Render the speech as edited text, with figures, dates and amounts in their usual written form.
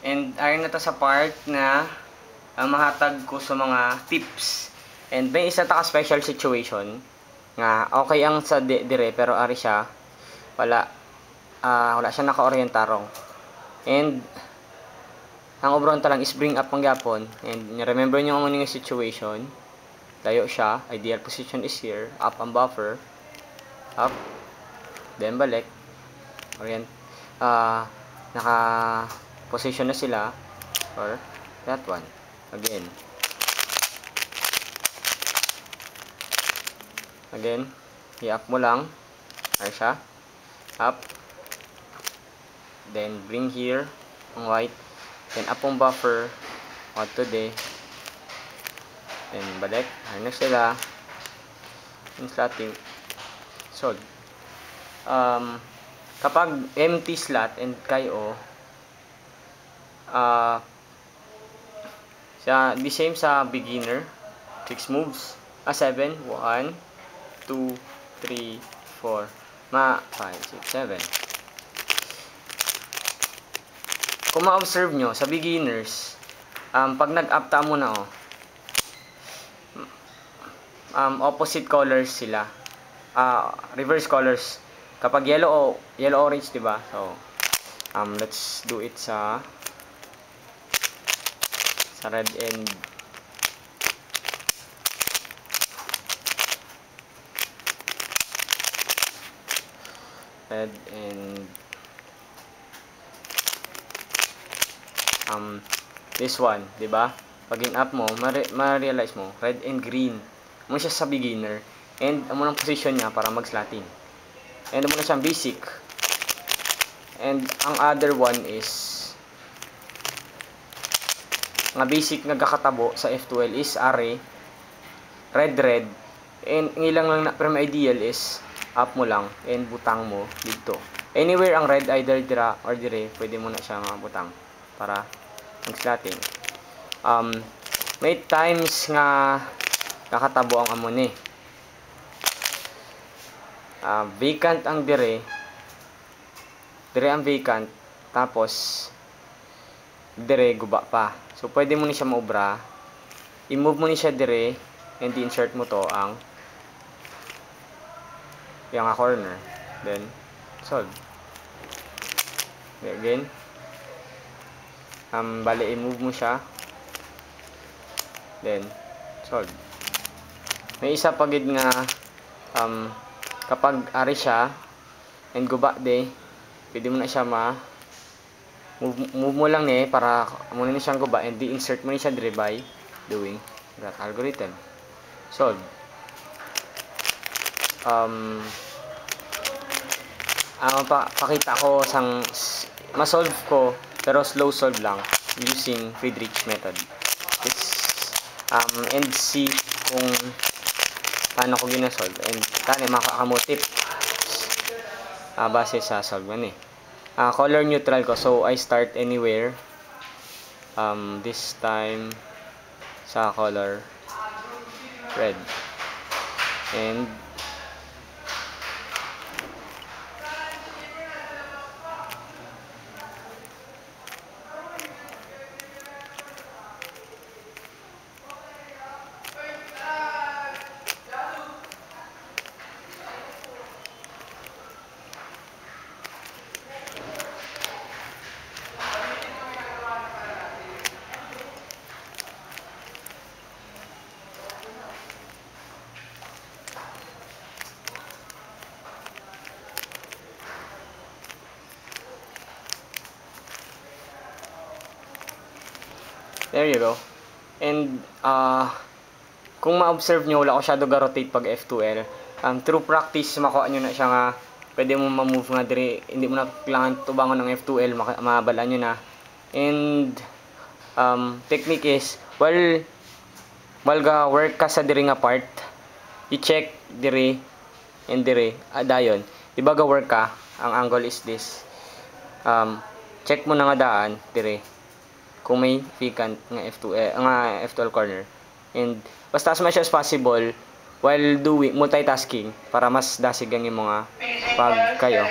And ayun na to sa part na mahatag ko sa mga tips. And may isa taka special situation nga okay ang sa dire pero ari siya wala siya naka-orientarong. And ang obron ta lang is bring up ang gapon. And remember nyo ang yung situation. Layo siya. Ideal position is here. Up ang buffer. Up. Then balik. Orient. Naka-position na sila. Or that one. Again. Again. I-up mo lang. Ayan siya. Up. Then bring here ang white. Then up ang buffer. What today. Then balik. Ayan na sila. Yung slotting. Solve. Kapag empty slot and kayo the same sa beginner 6 moves 7 1 2 3 4 5 6 7 kung ma-observe nyo sa beginners pag nag-up ta mo na opposite colors sila reverse colors kapag yellow orange, diba? So, let's do it sa red and this one, diba? Pag in-up mo, ma-realize mo, red and green. Mo siya sa beginner. And amo ng position niya para mag-slotting. And muna siyang basic. And ang other one is nga basic nga kakatabo sa F2L is are red. And ilang lang na pero ideal is up mo lang and butang mo dito. Anywhere ang red either dira or dire, pwede mo na siya butang para mag-slotting. May times nga kakatabo ang amon eh. Vacant ang dire ang vacant tapos dire guba pa, so pwede mo ni siya maubra, i-move mo ni siya dire and insert mo to ang yung corner, then solve. Again bali i-move mo siya, then solve. May isa pagid nga kapag ari siya and guba de, pwede mo na siya move mo lang para muna ni siyang guba and di-insert mo ni siya dire by doing that algorithm. Solve. Pakita ko sang ma-solve ko pero slow solve lang using Friedrich method. And see kung paano ko gina-solve and tani makakamutip base sa solve man color neutral ko, so I start anywhere this time sa color red and there you go. And kung ma-observe nyo, wala ko siya rotate pag F2L. Through practice, makuha nyo na siya nga pwede mo ma-move nga dire, hindi mo na kailangan tubangon ng F2L, mabalaan nyo na. And technique is while ga work ka sa dire nga part, i-check dire and dire dayon. Diba ga work ka, ang angle is this. Check mo na nga daan dire kung may vacant nga F2L corner. And basta as much as possible while doing multitasking para mas dasig ang yung mga pag kayo.